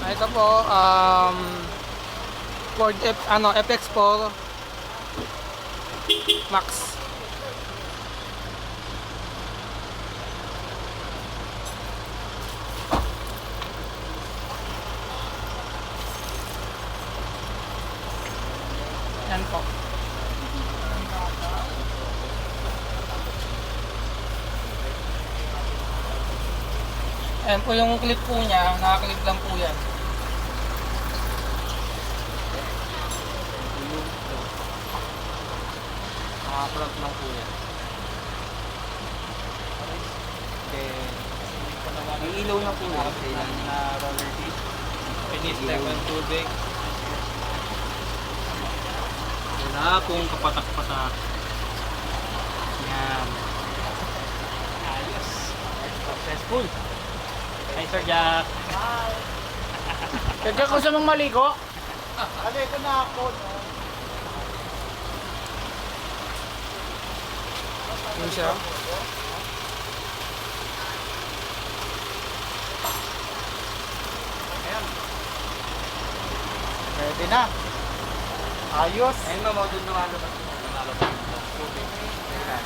Ito po, Ford FX4 Max. Yan po. Ayan po yung clip po niya, nakaklip lang po yan. Nakaplug lang po yan. Then, iilaw na po yan na roller disc. Pinistep ang tubig. Wala pong kapatak-patak. Yan. Ayos. Successful. Hi, Sir Jack. Hi. Kaya ko sa mga maligo. Aliko na ako, no? Yun siya. Ayan. Ready na. Ayos. Ayun mo, doon lumalabas. Lumalabas. Tubig. Ayan.